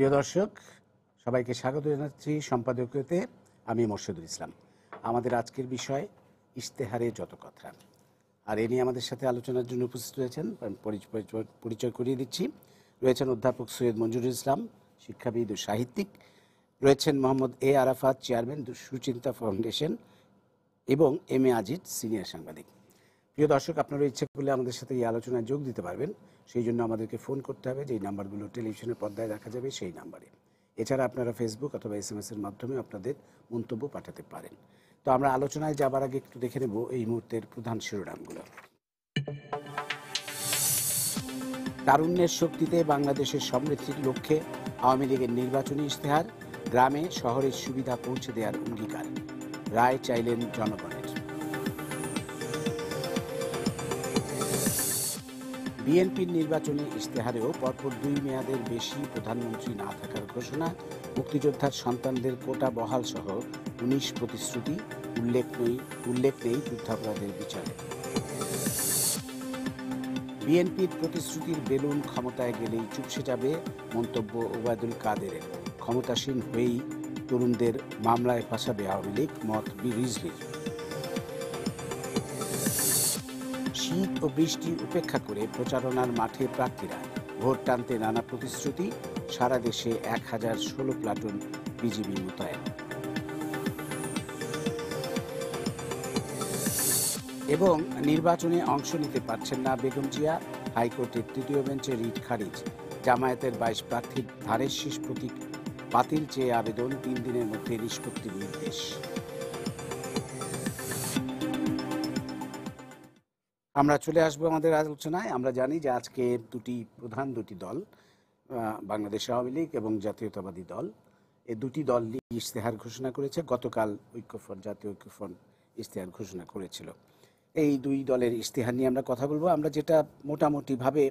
প্রিয় দর্শক, সবাইকে স্বাগত জানাচ্ছি সম্পাদকীয়তে। আমি মোর্শেদুল ইসলাম। আমাদের আজকের বিষয় ইশতেহারে যত কথা, আর এ নিয়ে আমাদের সাথে আলোচনার জন্য উপস্থিত রয়েছেন, পরিচয় করিয়ে দিচ্ছি। রয়েছেন অধ্যাপক সৈয়দ মঞ্জুরুল ইসলাম, শিক্ষাবিদ ও সাহিত্যিক। রয়েছেন মোহাম্মদ এ আরাফাত, চেয়ারম্যান সুচিন্তা ফাউন্ডেশন, এবং এম এ আজিজ, সিনিয়র সাংবাদিক। প্রিয় দর্শক, আপনারা ইচ্ছে করলে আমাদের সাথে এই আলোচনায় যোগ দিতে পারবেন। সেই জন্য আমাদেরকে ফোন করতে হবে, যেই নাম্বারগুলো টেলিভিশনের পর্দায় দেখা যাবে সেই নাম্বারে। এছাড়া আপনারা ফেসবুক অথবা SMS-এর মাধ্যমে আপনাদের মন্তব্য পাঠাতে পারেন। তো আমরা আলোচনায় যাবার আগে একটু দেখে নেব এই মুহূর্তের প্রধান শিরোনামগুলো। তারুণ্যের শক্তিতে বাংলাদেশের সমৃদ্ধির লক্ষ্যে আওয়ামী লীগের নির্বাচনী ইশতেহার, গ্রামে শহরের সুবিধা পৌঁছে দেওয়ার অঙ্গীকার, রায় চাইলেন জনগণের। বিএনপির নির্বাচনী ইশতেহারেও পরপর 2 মেয়াদের বেশি প্রধানমন্ত্রী না থাকার ঘোষণা, মুক্তিযোদ্ধার সন্তানদের কোটা বহাল সহ 19 প্রতিশ্রুতি, উল্লেখ নেই যুদ্ধাপরাধের বিচারে। বিএনপির প্রতিশ্রুতির বেলুন ক্ষমতায় গেলেই চুপসে যাবে, মন্তব্য ওবায়দুল কাদেরের। ক্ষমতাসীন হয়েই তরুণদের মামলায় ফাঁসাবে আওয়ামী লীগ, মত রিজভির। শীত ও বৃষ্টি উপেক্ষা করে প্রচারণার মাঠে প্রার্থীরা, ভোট টানতে নানা প্রতিশ্রুতি, সারা দেশে 1016 প্লাটুন বিজিবি মোতায়েন। এবং নির্বাচনে অংশ নিতে পারছেন না বেগম জিয়া, হাইকোর্টের 3য় বেঞ্চে রিট খারিজ। জামায়াতের 22 প্রার্থীর ধানের শীষ প্রতীক বাতিল চেয়ে আবেদন, 3 দিনের মধ্যে নিষ্পত্তির নির্দেশ। আমরা চলে আসবো আমাদের আলোচনায়। আমরা জানি যে আজকে প্রধান দুটি দল, বাংলাদেশ আওয়ামী লীগ এবং জাতীয়তাবাদী দল, এই দুটি দল ইশতেহার ঘোষণা করেছে। গতকাল জাতীয় ঐক্যফ্রন্ট ইশতেহার ঘোষণা করেছিল। এই দুই দলের ইশতেহার নিয়ে আমরা কথা বলবো। আমরা যেটা মোটামুটিভাবে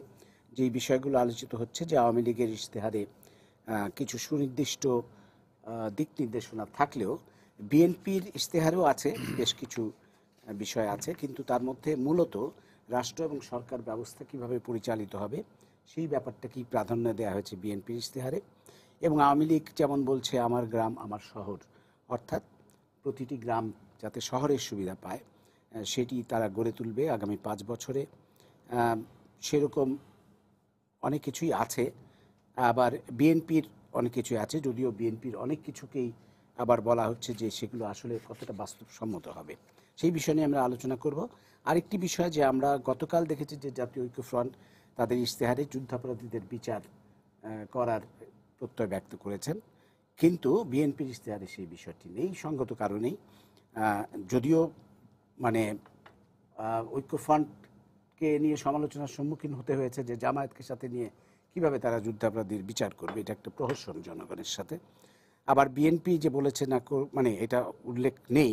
যে বিষয়গুলো আলোচিত হচ্ছে, যে আওয়ামী লীগের ইশতেহারে কিছু সুনির্দিষ্ট দিক নির্দেশনা থাকলেও বিএনপির ইশতেহারেও আছে বেশ কিছু বিষয় আছে, কিন্তু তার মধ্যে মূলত রাষ্ট্র এবং সরকার ব্যবস্থা কিভাবে পরিচালিত হবে সেই ব্যাপারটাকেই প্রাধান্য দেওয়া হয়েছে বিএনপির ইশতেহারে। এবং আওয়ামী লীগ যেমন বলছে আমার গ্রাম আমার শহর, অর্থাৎ প্রতিটি গ্রাম যাতে শহরের সুবিধা পায় সেটি তারা গড়ে তুলবে আগামী 5 বছরে। সেরকম অনেক কিছুই আছে। আবার বিএনপির অনেক কিছুই আছে, যদিও বিএনপির অনেক কিছুকেই আবার বলা হচ্ছে যে সেগুলো আসলে কতটা বাস্তবসম্মত হবে, সেই বিষয় নিয়ে আমরা আলোচনা করব। আরেকটি বিষয় যে আমরা গতকাল দেখেছি যে জাতীয় ঐক্যফ্রন্ট তাদের ইশতেহারে যুদ্ধাপরাধীদের বিচার করার প্রত্যয় ব্যক্ত করেছেন, কিন্তু বিএনপির ইশতেহারে সেই বিষয়টি নেই সঙ্গত কারণেই। যদিও মানে ঐক্যফ্রন্টকে নিয়ে সমালোচনার সম্মুখীন হতে হয়েছে যে জামায়াতকে সাথে নিয়ে কিভাবে তারা যুদ্ধাপরাধীর বিচার করবে, এটা একটা প্রহসন জনগণের সাথে। আবার বিএনপি যে বলেছে না, মানে এটা উল্লেখ নেই,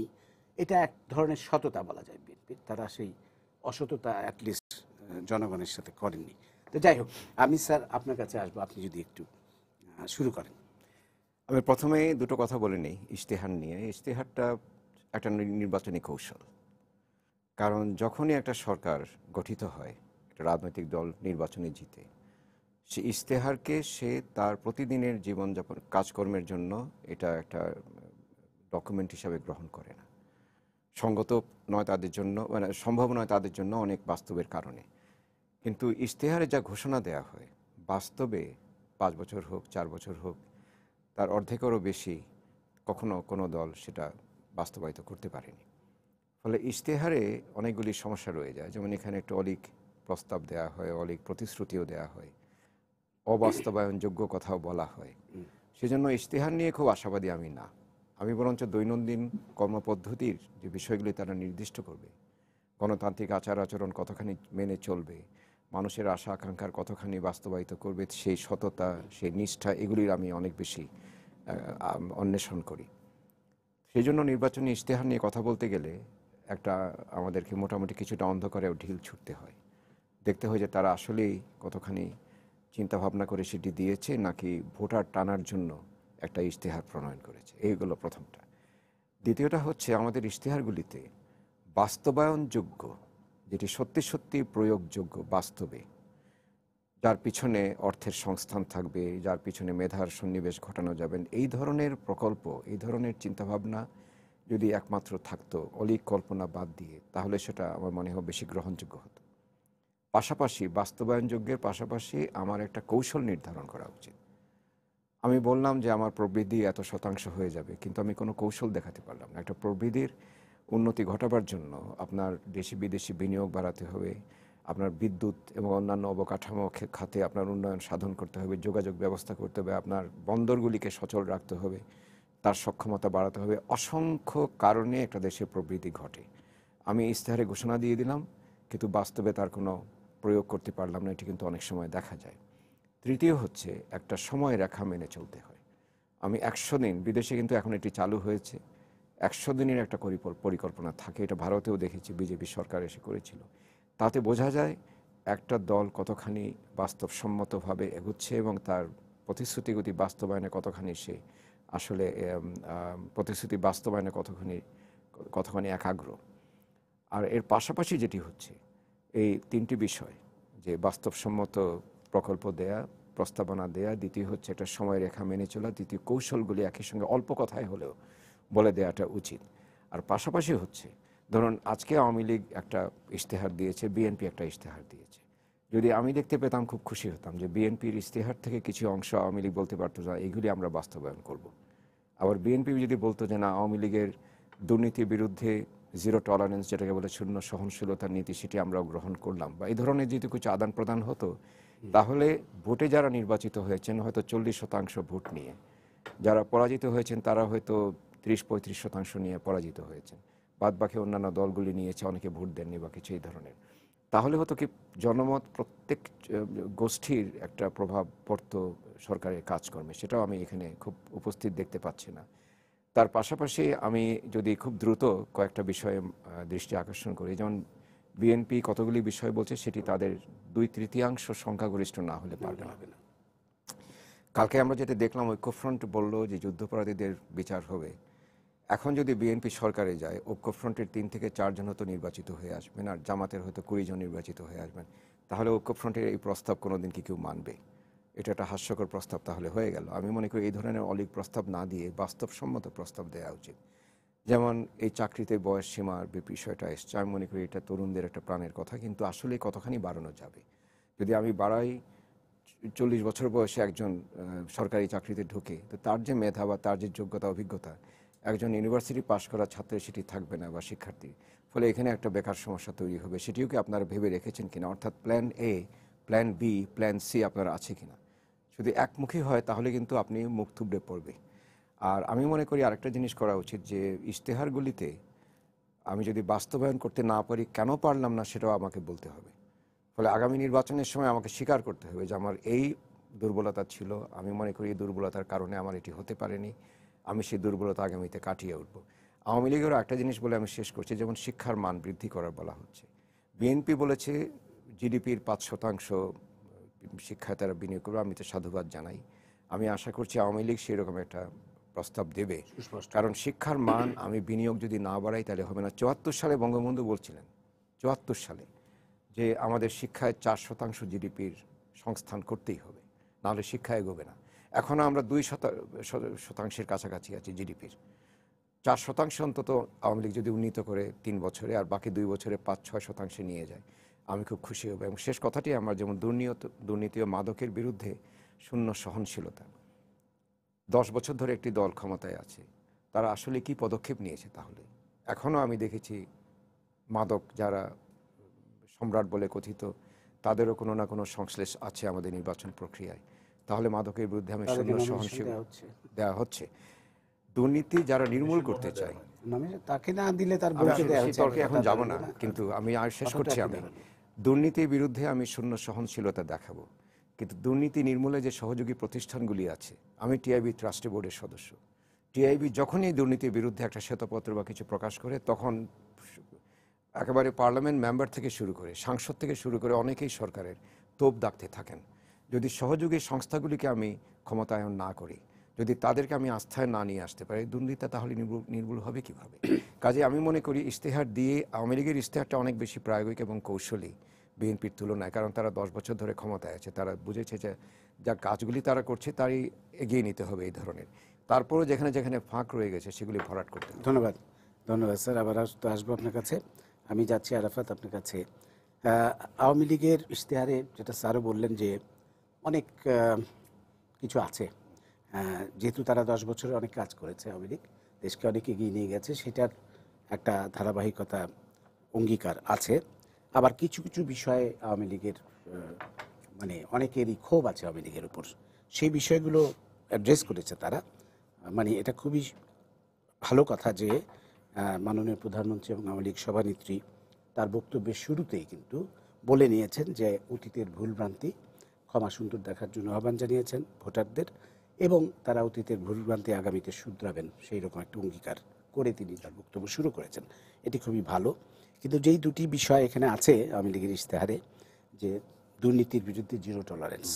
এটা এক ধরনের সততা বলা যায় বিএনপির। তারা সেই অসততা অ্যাটলিস্ট জনগণের সাথে করেননি। তো যাই হোক, আমি স্যার আপনার কাছে আসবো, আপনি যদি একটু শুরু করেন। আমি প্রথমে দুটো কথা বলে নিই ইশতেহার নিয়ে। ইশতেহারটা একটা নির্বাচনী কৌশল, কারণ যখনই একটা সরকার গঠিত হয়, একটা রাজনৈতিক দল নির্বাচনে জিতে, সে ইশতেহারকে সে তার প্রতিদিনের জীবনযাপন কাজকর্মের জন্য এটা একটা ডকুমেন্ট হিসাবে গ্রহণ করে না। সঙ্গত নয় তাদের জন্য, মানে সম্ভব নয় তাদের জন্য অনেক বাস্তবের কারণে। কিন্তু ইশতেহারে যা ঘোষণা দেওয়া হয়, বাস্তবে 5 বছর হোক 4 বছর হোক, তার অর্ধেকেরও বেশি কখনো কোনো দল সেটা বাস্তবায়িত করতে পারেনি। ফলে ইশতেহারে অনেকগুলি সমস্যা রয়ে যায়। যেমন এখানে একটা অলীক প্রস্তাব দেওয়া হয়, অলীক প্রতিশ্রুতিও দেওয়া হয়, অবাস্তবায়নযোগ্য কথাও বলা হয়। সেজন্য ইশতেহার নিয়ে খুব আশাবাদী আমি না। আমি বরঞ্চ দৈনন্দিন কর্মপদ্ধতির যে বিষয়গুলি তারা নির্দিষ্ট করবে, গণতান্ত্রিক আচার আচরণ কতখানি মেনে চলবে, মানুষের আশা আকাঙ্ক্ষার কতখানি বাস্তবায়িত করবে, সেই সততা, সেই নিষ্ঠা, এগুলির আমি অনেক বেশি অন্বেষণ করি। সেই জন্য নির্বাচনী ইশতেহার নিয়ে কথা বলতে গেলে আমাদেরকে মোটামুটি কিছুটা অন্ধকারেও ঢিল ছুটতে হয়। দেখতে হয় যে তারা আসলেই কতখানি চিন্তাভাবনা করে সেটি দিয়েছে, নাকি ভোটার টানার জন্য একটা ইশতেহার প্রণয়ন করেছে। এইগুলো প্রথমটা। দ্বিতীয়টা হচ্ছে আমাদের ইশতেহারগুলিতে বাস্তবায়নযোগ্য, যেটি সত্যি সত্যি প্রয়োগযোগ্য বাস্তবে, যার পিছনে অর্থের সংস্থান থাকবে, যার পিছনে মেধার সন্নিবেশ ঘটানো যাবেন, এই ধরনের প্রকল্প, এই ধরনের চিন্তাভাবনা যদি একমাত্র থাকতো অলীক কল্পনা বাদ দিয়ে, তাহলে সেটা আমার মনে হয় বেশি গ্রহণযোগ্য হতো। পাশাপাশি বাস্তবায়নযোগ্যের পাশাপাশি আমার একটা কৌশল নির্ধারণ করা উচিত। আমি বললাম যে আমার প্রবৃদ্ধি এত শতাংশ হয়ে যাবে, কিন্তু আমি কোনো কৌশল দেখাতে পারলাম না। একটা প্রবৃদ্ধির উন্নতি ঘটাবার জন্য আপনার দেশি বিদেশি বিনিয়োগ বাড়াতে হবে, আপনার বিদ্যুৎ এবং অন্যান্য অবকাঠামো খাতে আপনার উন্নয়ন সাধন করতে হবে, যোগাযোগ ব্যবস্থা করতে হবে, আপনার বন্দরগুলিকে সচল রাখতে হবে, তার সক্ষমতা বাড়াতে হবে। অসংখ্য কারণে একটা দেশের প্রবৃদ্ধি ঘটে। আমি ইশতেহারে ঘোষণা দিয়ে দিলাম, কিন্তু বাস্তবে তার কোনো প্রয়োগ করতে পারলাম না, এটি কিন্তু অনেক সময় দেখা যায়। তৃতীয় হচ্ছে একটা সময় রেখা মেনে চলতে হয়। আমি 100 দিন, বিদেশে কিন্তু এখন এটি চালু হয়েছে, 100 দিনের একটা পরিকল্পনা থাকে। এটা ভারতেও দেখেছি, বিজেপি সরকার এসে করেছিল। তাতে বোঝা যায় একটা দল কতখানি বাস্তবসম্মতভাবে এগুচ্ছে এবং তার প্রতিশ্রুতিগুলি বাস্তবায়নে কতখানি সে আসলে প্রতিশ্রুতি বাস্তবায়নে কতখানি একাগ্র। আর এর পাশাপাশি যেটি হচ্ছে, এই 3টি বিষয়, যে বাস্তবসম্মত প্রকল্প দেয়া, প্রস্তাবনা দেয়া, দ্বিতীয় হচ্ছে একটা সময়রেখা মেনে চলা, দ্বিতীয় কৌশলগুলি একই সঙ্গে অল্প কথায় হলেও বলে দেওয়াটা উচিত। আর পাশাপাশি হচ্ছে, ধরুন আজকে আওয়ামী লীগ একটা ইশতেহার দিয়েছে, বিএনপি একটা ইশতেহার দিয়েছে। যদি আমি দেখতে পেতাম খুব খুশি হতাম যে বিএনপির ইশতেহার থেকে কিছু অংশ আওয়ামী লীগ বলতে পারতো যে এইগুলি আমরা বাস্তবায়ন করব। আবার বিএনপি যদি বলতো যে না, আওয়ামী লীগের দুর্নীতির বিরুদ্ধে জিরো টলারেন্স, যেটাকে বলে শূন্য সহনশীলতার নীতি, সেটি আমরাও গ্রহণ করলাম, বা এই ধরনের যদি কিছু আদান প্রদান হতো, তাহলে ভোটে যারা নির্বাচিত হয়েছেন হয়তো 40% ভোট নিয়ে, যারা পরাজিত হয়েছেন তারা হয়তো 30-35% নিয়ে পরাজিত হয়েছেন, বাদ বাকি অন্যান্য দলগুলি নিয়েছে, অনেকে ভোট দেননি বা কিছু এই ধরনের। তাহলে হতো কি, জনমত প্রত্যেক গোষ্ঠীর একটা প্রভাব পড়তো সরকারের কাজকর্মে। সেটাও আমি এখানে খুব উপস্থিত দেখতে পাচ্ছি না। তার পাশাপাশি আমি যদি খুব দ্রুত কয়েকটা বিষয়ে দৃষ্টি আকর্ষণ করি, যেমন বিএনপি কতগুলি বিষয় বলছে, সেটি তাদের 2/3 সংখ্যাগরিষ্ঠ না হলে পারবে না। কালকে আমরা যেটা দেখলাম, ঐক্যফ্রন্ট বলল যে যুদ্ধাপরাধীদের বিচার হবে। এখন যদি বিএনপি সরকারে যায়, ঐক্যফ্রন্টের 3 থেকে 4 জন হয়তো নির্বাচিত হয়ে আসবেন, আর জামাতের হয়তো 20 জন নির্বাচিত হয়ে আসবেন। তাহলে ঐক্যফ্রন্টের এই প্রস্তাব কোনোদিন কি কেউ মানবে? এটা একটা হাস্যকর প্রস্তাব তাহলে হয়ে গেল। আমি মনে করি এই ধরনের অলীক প্রস্তাব না দিয়ে বাস্তবসম্মত প্রস্তাব দেওয়া উচিত। যেমন এই চাকরিতে বয়স সীমার বিষয়টা এসছে, আমি মনে করি এটা তরুণদের একটা প্রাণের কথা, কিন্তু আসলে কতখানি বাড়ানো যাবে? যদি আমি বাড়াই, 40 বছর বয়সে একজন সরকারি চাকরিতে ঢুকে, তো তার যে মেধা বা তার যে যোগ্যতা অভিজ্ঞতা, একজন ইউনিভার্সিটি পাশ করা ছাত্রের সেটি থাকবে না বা শিক্ষার্থী। ফলে এখানে একটা বেকার সমস্যা তৈরি হবে। সেটিও কি আপনারা ভেবে রেখেছেন কিনা? অর্থাৎ plan A, plan B, plan C আপনারা আছে কিনা? যদি একমুখী হয় তাহলে কিন্তু আপনি মুখ থুবড়ে পড়বে। আর আমি মনে করি আরেকটা জিনিস করা উচিত, যে ইশতেহারগুলিতে আমি যদি বাস্তবায়ন করতে না পারি, কেন পারলাম না সেটাও আমাকে বলতে হবে। ফলে আগামী নির্বাচনের সময় আমাকে স্বীকার করতে হবে যে আমার এই দুর্বলতা ছিল, আমি মনে করি এই দুর্বলতার কারণে আমার এটি হতে পারেনি, আমি সেই দুর্বলতা আগামীতে কাটিয়ে উঠব। আওয়ামী লীগেরও একটা জিনিস বলে আমি শেষ করছি, যেমন শিক্ষার মান বৃদ্ধি করার বলা হচ্ছে। বিএনপি বলেছে জিডিপির 5% শিক্ষায় তারা বিনিয়োগ করবে, আমি তো সাধুবাদ জানাই। আমি আশা করছি আওয়ামী লীগ সেরকম একটা প্রস্তাব দেবে, কারণ শিক্ষার মান আমি বিনিয়োগ যদি না বাড়াই তাহলে হবে না। 74 সালে বঙ্গবন্ধু বলছিলেন, 74 সালে, যে আমাদের শিক্ষায় 4% জিডিপির সংস্থান করতেই হবে, নাহলে শিক্ষা এগোবে না। এখনও আমরা 2% কাছাকাছি আছি জিডিপির। 4% অন্তত আওয়ামী লীগ যদি উন্নীত করে 3 বছরে, আর বাকি 2 বছরে 5-6% নিয়ে যায়, আমি খুব খুশি হব। এবং শেষ কথাটি আমার, যেমন দুর্নীতি ও মাদকের বিরুদ্ধে শূন্য সহনশীলতা। 10 বছর ধরে একটি দল ক্ষমতায় আছে, তারা আসলে কি পদক্ষেপ নিয়েছে? তাহলে এখনও আমি দেখেছি মাদক যারা সম্রাট বলে কথিত, তাদেরও কোনো না কোনো সংশ্লেষ আছে আমাদের নির্বাচন প্রক্রিয়ায়। তাহলে মাদকের বিরুদ্ধে আমি শূন্য সহনশীল দেওয়া হচ্ছে। দুর্নীতি যারা নির্মূল করতে চায়, তাকে না দিলে তার তর্কে এখন যাব না, কিন্তু আমি আর শেষ করছি। আমি দুর্নীতির বিরুদ্ধে আমি শূন্য সহনশীলতা দেখাবো, কিন্তু দুর্নীতি নির্মূলে যে সহযোগী প্রতিষ্ঠানগুলি আছে, আমি টিআইবি ট্রাস্টি বোর্ডের সদস্য। টিআইবি যখনই দুর্নীতির বিরুদ্ধে একটা শ্বেতপত্র বা কিছু প্রকাশ করে, তখন একেবারে পার্লামেন্ট মেম্বার থেকে শুরু করে, সাংসদ থেকে শুরু করে অনেকেই সরকারের তোপ দাগতে থাকেন। যদি সহযোগী সংস্থাগুলিকে আমি ক্ষমতায়ন না করি, যদি তাদেরকে আমি আস্থায় না নিয়ে আসতে পারি, দুর্নীতি তাহলে নির্মূল হবে কিভাবে? কাজে আমি মনে করি ইশতেহার দিয়ে, আওয়ামী লীগের ইশতেহারটা অনেক বেশি প্রায়োগিক এবং কৌশলী, বিএনপির তুলনায়, কারণ তারা 10 বছর ধরে ক্ষমতায় আছে। তারা বুঝেছে যে যা কাজগুলি তারা করছে তারই এগিয়ে নিতে হবে এই ধরনের। তারপরেও যেখানে যেখানে ফাঁক রয়ে গেছে সেগুলি ভরাট করতে হবে। ধন্যবাদ, ধন্যবাদ স্যার। আবার আসবো আপনার কাছে। আমি যাচ্ছি আরাফাত আপনার কাছে। আওয়ামী লীগের ইশতেহারে যেটা স্যারও বললেন যে অনেক কিছু আছে, যেহেতু তারা 10 বছরে অনেক কাজ করেছে, আওয়ামী লীগ দেশকে অনেক এগিয়ে নিয়ে গেছে, সেটার একটা ধারাবাহিকতা অঙ্গীকার আছে। আবার কিছু কিছু বিষয়ে আওয়ামী লীগের মানে অনেকেরই ক্ষোভ আছে আওয়ামী লীগের উপর, সেই বিষয়গুলো অ্যাড্রেস করেছে তারা। মানে এটা খুবই ভালো কথা যে মাননীয় প্রধানমন্ত্রী এবং আওয়ামী লীগ সভানেত্রী তার বক্তব্যের শুরুতেই কিন্তু বলে নিয়েছেন যে অতীতের ভুলভ্রান্তি ক্ষমা সুন্দর দেখার জন্য আহ্বান জানিয়েছেন ভোটারদের, এবং তারা অতীতের ভুলভ্রান্তি আগামীতে শুধরাবেন সেই রকম একটা অঙ্গীকার করে তিনি তার বক্তব্য শুরু করেছেন। এটি খুবই ভালো। কিন্তু যেই দুটি বিষয় এখানে আছে আওয়ামী লীগের ইশতেহারে, যে দুর্নীতির বিরুদ্ধে জিরো টলারেন্স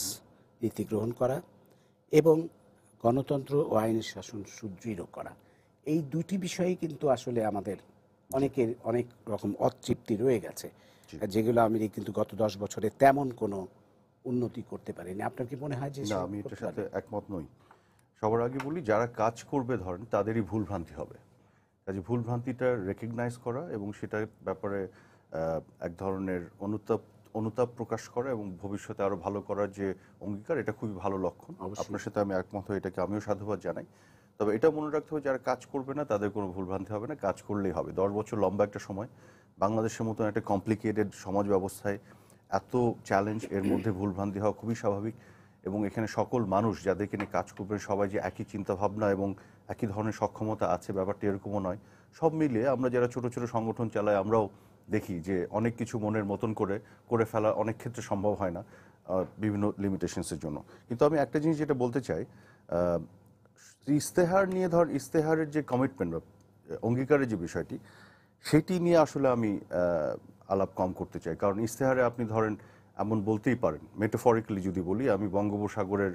নীতি গ্রহণ করা এবং গণতন্ত্র ও আইনের শাসন সুদৃঢ় করা, এই দুটি বিষয়ই কিন্তু আসলে আমাদের অনেকের অনেক রকম অতৃপ্তি রয়ে গেছে, যেগুলো আওয়ামী লীগ কিন্তু গত 10 বছরে তেমন কোনো উন্নতি করতে পারেনি। আপনার কি মনে হয় যে না, আমি এটার সাথে একমত নই। সবার আগে বলি, যারা কাজ করবে ধরেন তাদেরই ভুল ভ্রান্তি হবে। কাজে ভুল ভ্রান্তিটা রেকগনাইজ করা এবং সেটার ব্যাপারে এক ধরনের অনুতাপ প্রকাশ করা এবং ভবিষ্যতে আরো ভালো করার যে অঙ্গীকার, এটা খুবই ভালো লক্ষণ। আপনার সাথে আমি একমত হই, এটাকে আমিও সাধুবাদ জানাই। তবে এটা মনে রাখতে হবে, যারা কাজ করবে না তাদের কোনো ভুলভ্রান্তি হবে না, কাজ করলেই হবে। 10 বছর লম্বা একটা সময়, বাংলাদেশের মতন একটা কমপ্লিকেটেড সমাজ ব্যবস্থায় এত চ্যালেঞ্জ, এর মধ্যে ভুলভ্রান্তি হওয়া খুবই স্বাভাবিক। এবং এখানে সকল মানুষ যাদেরকে নিয়ে কাজ করবেন সবাই যে একই চিন্তাভাবনা এবং একই ধরনের সক্ষমতা আছে, ব্যাপারটা এরকমও নয়। সব মিলিয়ে আমরা যারা ছোট ছোট সংগঠন চালাই, আমরাও দেখি যে অনেক কিছু মনের মতন করে ফেলা অনেক ক্ষেত্রে সম্ভব হয় না বিভিন্ন লিমিটেশনসের জন্য। কিন্তু আমি একটা জিনিস যেটা বলতে চাই, ইশতেহার নিয়ে ইশতেহারের যে কমিটমেন্ট বা অঙ্গীকারের যে বিষয়টি, সেটি নিয়ে আসলে আমি আলাপ কম করতে চাই। কারণ ইশতেহারে আপনি ধরেন এমন বলতেই পারেন, মেটাফরিক্যালি যদি বলি, আমি বঙ্গোপসাগরের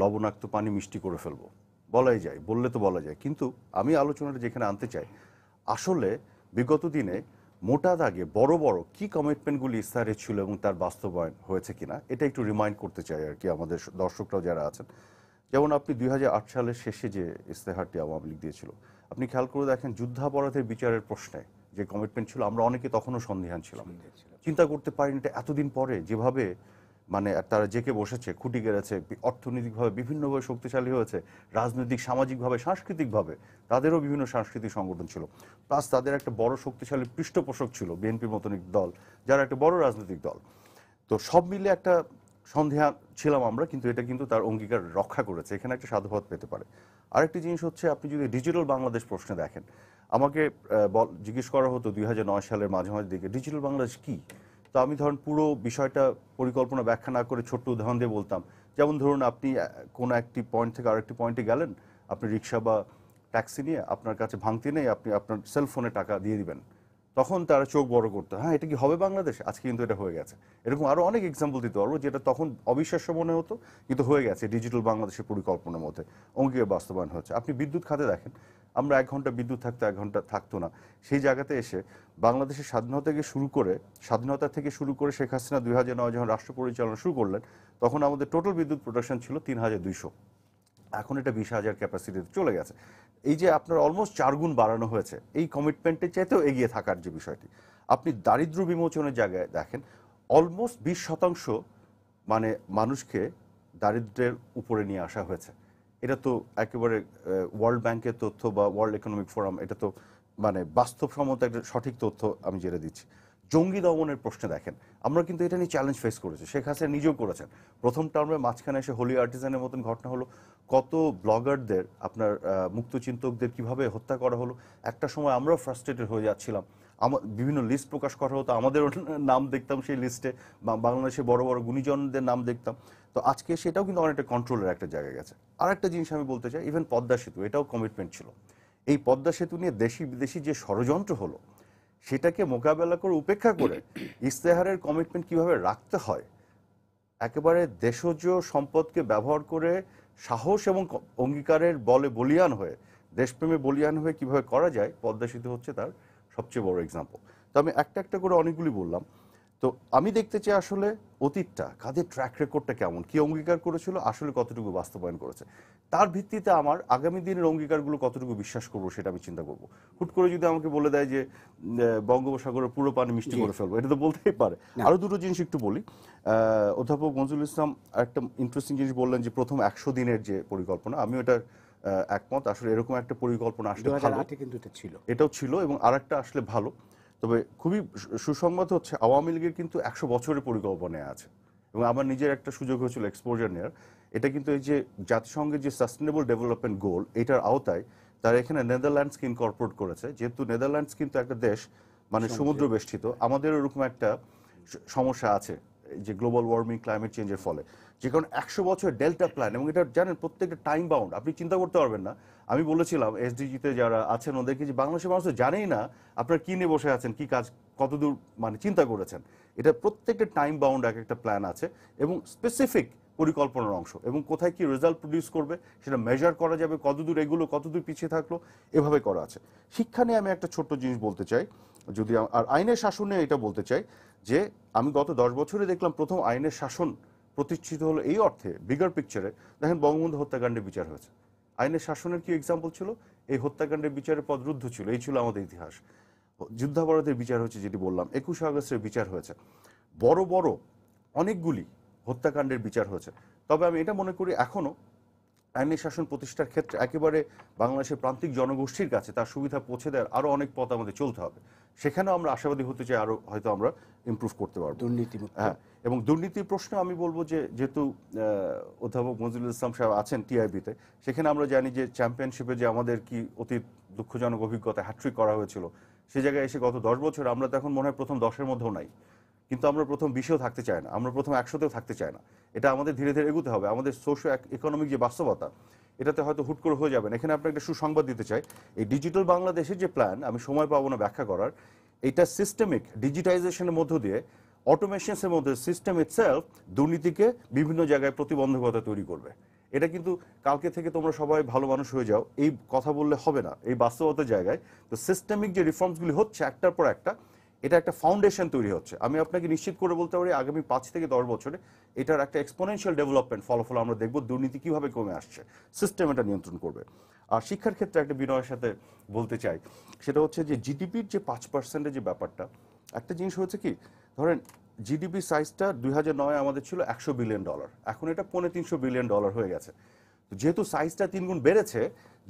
লবণাক্ত পানি মিষ্টি করে ফেলবো, বলাই যায়, বললে তো বলা যায়। কিন্তু আমি আলোচনাটা যেখানে আনতে চাই, আসলে বিগত দিনে মোটা দাগে বড় বড় কি কমিটমেন্টগুলি ইশতেহারে ছিল এবং তার বাস্তবায়ন হয়েছে কিনা, এটা একটু রিমাইন্ড করতে চাই আর কি আমাদের দর্শকরাও যারা আছেন। যেমন আপনি 2008 সালের শেষে যে ইশতেহারটি আওয়ামী লীগ দিয়েছিল, আপনি খেয়াল করে দেখেন, যুদ্ধাপরাধের বিচারের প্রশ্নে যে কমিটমেন্ট ছিল, আমরা অনেকে তখনও সন্দিহান ছিলাম, চিন্তা করতে পারিনি এটা এতদিন পরে যেভাবে মানে তারা জেকে বসেছে, খুঁটি গেড়েছে, অর্থনৈতিকভাবে বিভিন্নভাবে শক্তিশালী হয়েছে, রাজনৈতিক, সামাজিকভাবে, সাংস্কৃতিকভাবে তাদেরও বিভিন্ন সাংস্কৃতিক সংগঠন ছিল, প্লাস তাদের একটা বড় শক্তিশালী পৃষ্ঠপোষক ছিল বিএনপির মতন একটি দল, যারা একটা বড় রাজনৈতিক দল। তো সব মিলে একটা সন্দেহান ছিলাম আমরা, কিন্তু এটা কিন্তু তার অঙ্গীকার রক্ষা করেছে, এখানে একটা সাধুবাদ পেতে পারে। আরেকটি জিনিস হচ্ছে, আপনি যদি ডিজিটাল বাংলাদেশ প্রশ্নে দেখেন, আমাকে জিজ্ঞেস করা হতো 2009 সালের মাঝামাঝি দিকে ডিজিটাল বাংলাদেশ কি। তো আমি ধরুন পুরো বিষয়টা পরিকল্পনা ব্যাখ্যা না করে ছোট্ট উদাহরণ দিয়ে বলতাম। যেমন ধরুন, আপনি কোনো একটি পয়েন্ট থেকে আরেকটি পয়েন্টে গেলেন, আপনি রিক্সা বা ট্যাক্সি নিয়ে, আপনার কাছে ভাঙতি নেই, আপনি আপনার সেলফোনে টাকা দিয়ে দিবেন, তখন তারা চোখ বড় করতো, হ্যাঁ এটা কি হবে বাংলাদেশ, আজকে কিন্তু এটা হয়ে গেছে। এরকম আরো অনেক এক্সাম্পল দিতে পারবো, যেটা তখন অবিশ্বাস্য মনে হতো কিন্তু হয়ে গেছে ডিজিটাল বাংলাদেশের পরিকল্পনার মধ্যে, অঙ্গীকার বাস্তবায়ন হচ্ছে। আপনি বিদ্যুৎ খাতে দেখেন, আমরা 1 ঘন্টা বিদ্যুৎ থাকতো, 1 ঘন্টা থাকতো না, সেই জায়গাতে এসে বাংলাদেশের স্বাধীনতা থেকে শুরু করে শেখ হাসিনা 2009 যখন রাষ্ট্র পরিচালনা শুরু করলেন, তখন আমাদের টোটাল বিদ্যুৎ প্রোডাকশন ছিল 3200, এখন এটা 20,000 ক্যাপাসিটিতে চলে গেছে। এই যে আপনার অলমোস্ট 4 গুণ বাড়ানো হয়েছে, এই কমিটমেন্টের চাইতেও এগিয়ে থাকার যে বিষয়টি। আপনি দারিদ্র বিমোচনের জায়গায় দেখেন, অলমোস্ট 20% মানে মানুষকে দারিদ্র্যের উপরে নিয়ে আসা হয়েছে। এটা তো একেবারে ওয়ার্ল্ড ব্যাংকের তথ্য বা ওয়ার্ল্ড ইকোনমিক ফোরাম, এটা তো মানে বাস্তবসম্মত একটা সঠিক তথ্য আমি যেটা দিচ্ছি। জঙ্গি দমনের প্রশ্নে দেখেন, আমরা কিন্তু এটা নিয়ে চ্যালেঞ্জ ফেস করেছি, শেখ হাসিনা নিজেও করেছেন। প্রথম টার্মে মাঝখানে এসে হোলি আর্টিজানের মতন ঘটনা হলো, কত ব্লগারদের, আপনার মুক্তচিন্তকদের কিভাবে হত্যা করা হলো। একটা সময় আমরাও ফ্রাস্ট্রেটেড হয়ে যাচ্ছিলাম, বিভিন্ন লিস্ট প্রকাশ করা হতো, আমাদের নাম দেখতাম সেই লিস্টে, বাংলাদেশের বড় বড় গুণীজনদের নাম দেখতাম। তো আজকে সেটাও কিন্তু অনেকটা কন্ট্রোলের একটা জায়গায় গেছে। আর একটা জিনিস আমি বলতে চাই, ইভেন পদ্মা সেতু, এটাও কমিটমেন্ট ছিল। এই পদ্মা সেতু নিয়ে দেশি বিদেশি যে ষড়যন্ত্র হলো, সেটাকে মোকাবেলা করে, উপেক্ষা করে ইশতেহারের কমিটমেন্ট কিভাবে রাখতে হয়, একেবারে দেশজ সম্পদকে ব্যবহার করে সাহস এবং অঙ্গীকারের বলে বলিয়ান হয়ে, দেশপ্রেমে বলিয়ান হয়ে কিভাবে করা যায়, পদ্মা সেতু হচ্ছে তার সবচেয়ে বড় এক্সাম্পল। তো আমি একটা একটা করে অনেকগুলি বললাম। তো আমি দেখতে চাই আসলে অতীতটা, কাদের ট্র্যাক রেকর্ডটা কেমন, কি অঙ্গীকার করেছিল, আসলে কতটুকু বাস্তবায়ন করেছে, তার ভিত্তিতে আমার আগামী দিনের অঙ্গীকারগুলো কতটুকু বিশ্বাস করবো সেটা আমি চিন্তা করব। হুট করে যদি আমাকে বলে দেয় যে বঙ্গোপসাগরের পুরো পানি মিষ্টি করে ফেলবো, এটা তো বলতেই পারে। আরো দুটো জিনিস একটু বলি। অধ্যাপক মনজুরুল ইসলাম একটা ইন্টারেস্টিং জিনিস বললেন যে প্রথম 100 দিনের যে পরিকল্পনা, আমিও এটার একমত। আসলে এরকম একটা পরিকল্পনা আসলে ভালো, 2008 কিন্তু এটা ছিল, এটাও ছিল, এবং আরেকটা আসলে ভালো। তবে খুবই সুসংবাদ হচ্ছে আওয়ামী লীগের কিন্তু 100 বছরের পরিকল্পনা আছে, এবং আমার নিজের একটা সুযোগ হয়েছিল এক্সপোজার নেওয়ার। এটা কিন্তু এই যে জাতিসংঘের যে সাস্টেনেবল ডেভেলপমেন্ট গোল, এটার আওতায় তারা এখানে নেদারল্যান্ডসকে ইনকর্পোরেট করেছে। যেহেতু নেদারল্যান্ডস কিন্তু একটা দেশ, মানে সমুদ্র বেষ্টিত, আমাদের ওরকম একটা সমস্যা আছে যে গ্লোবাল ওয়ার্মিং, ক্লাইমেট চেঞ্জের ফলে, যে কারণে 100 বছরের ডেল্টা প্ল্যান, এবং এটা জানেন প্রত্যেকটা টাইম বাউন্ড, আপনি চিন্তা করতে পারবেন না। আমি বলেছিলাম এসডিজিতে যারা আছেন ওদেরকে যে বাংলাদেশের মানুষ তো জানেই না আপনারা কি নিয়ে বসে আছেন, কি কাজ কতদূর মানে চিন্তা করেছেন। এটা প্রত্যেকটা টাইম বাউন্ড এক একটা প্ল্যান আছে এবং স্পেসিফিক পরিকল্পনার অংশ, এবং কোথায় কি রেজাল্ট প্রডিউস করবে সেটা মেজার করা যাবে, কতদূর এগুলো কতদূর পিছিয়ে থাকলো, এভাবে করা আছে। শিক্ষা নিয়ে আমি একটা ছোট্ট জিনিস বলতে চাই, যদি আর আইনের শাসন নিয়ে এটা বলতে চাই যে আমি গত 10 বছরে দেখলাম প্রথম আইনের শাসন প্রতিষ্ঠিত হলো এই অর্থে, বিগার পিকচারে দেখেন বঙ্গবন্ধু হত্যাকাণ্ডের বিচার হয়েছে। আইনের শাসনের কি এক্সাম্পল ছিল? এই হত্যাকাণ্ডের বিচারের পদ রুদ্ধ ছিল, এই ছিল আমাদের ইতিহাস। যুদ্ধাপরাধের বিচার হয়েছে যেটি বললাম, 21 আগস্টের বিচার হয়েছে, বড় বড় অনেকগুলি হত্যাকাণ্ডের বিচার হয়েছে। তবে আমি এটা মনে করি এখনো আইনের শাসন প্রতিষ্ঠার ক্ষেত্রে একেবারে বাংলাদেশের প্রান্তিক জনগোষ্ঠীর কাছে তার সুবিধা পৌঁছে দেওয়ার আরো অনেক পথ আমাদের চলতে হবে। সেখানেও আমরা আশাবাদী হতে চাই, আরো হয়তো আমরা ইমপ্রুভ করতে পারবো। দুর্নীতিমুক্ত। হ্যাঁ, এবং দুর্নীতির প্রশ্নে আমি বলবো যে যেহেতু অধ্যাপক মনজুরুল ইসলাম সাহেব আছেন টিআইবিতে, সেখানে আমরা জানি যে চ্যাম্পিয়নশিপে যে আমাদের কি অতীত দুঃখজনক অভিজ্ঞতা, হ্যাট্রিক করা হয়েছিল, সে জায়গায় এসে গত 10 বছর আমরা তো এখন মনে হয় প্রথম 10-এর মধ্যেও নাই, কিন্তু আমরা প্রথম 20-এও থাকতে চাই না, আমরা প্রথম 100-তেও থাকতে চাই না। এটা আমাদের ধীরে ধীরে এগোতে হবে। আমাদের সোশ্য ইকোনমিক যে বাস্তবতা, এটাতে হয়তো হুট করে হয়ে যাবে না। এখানে আপনাকে একটা সুসংবাদ দিতে চাই, এই ডিজিটাল বাংলাদেশের যে প্ল্যান, আমি সময় পাবো না ব্যাখ্যা করার, এটা সিস্টেমিক ডিজিটাইজেশনের মধ্য দিয়ে, অটোমেশনসের মধ্যে সিস্টেম ইটসেলফ দুর্নীতিকে বিভিন্ন জায়গায় প্রতিবন্ধকতা তৈরি করবে। এটা কিন্তু কালকে থেকে তোমরা সবাই ভালো মানুষ হয়ে যাও এই কথা বললে হবে না, এই বাস্তবতার জায়গায় তো সিস্টেমিক যে রিফর্মসগুলি হচ্ছে একটার পর একটা, এটা একটা ফাউন্ডেশন তৈরি হচ্ছে। আমি আপনাকে নিশ্চিত করে বলতে পারি আগামী 5 থেকে 10 বছরে এটার একটা এক্সপোনেনশিয়াল ডেভেলপমেন্ট ফলাফল আমরা দেখব, দুর্নীতি কিভাবে কমে আসছে, সিস্টেম এটা নিয়ন্ত্রণ করবে। আর শিক্ষার ক্ষেত্রে একটা বিনয়ের সাথে বলতে চাই, সেটা হচ্ছে যে জিডিপির যে 5%-এর যে ব্যাপারটা, একটা জিনিস হচ্ছে কি, ধরেন জিডিপি সাইজটা 2009 আমাদের ছিল $100 বিলিয়ন, এখন এটা $350 বিলিয়ন হয়ে গেছে। যেহেতু সাইজটা 3 গুণ বেড়েছে,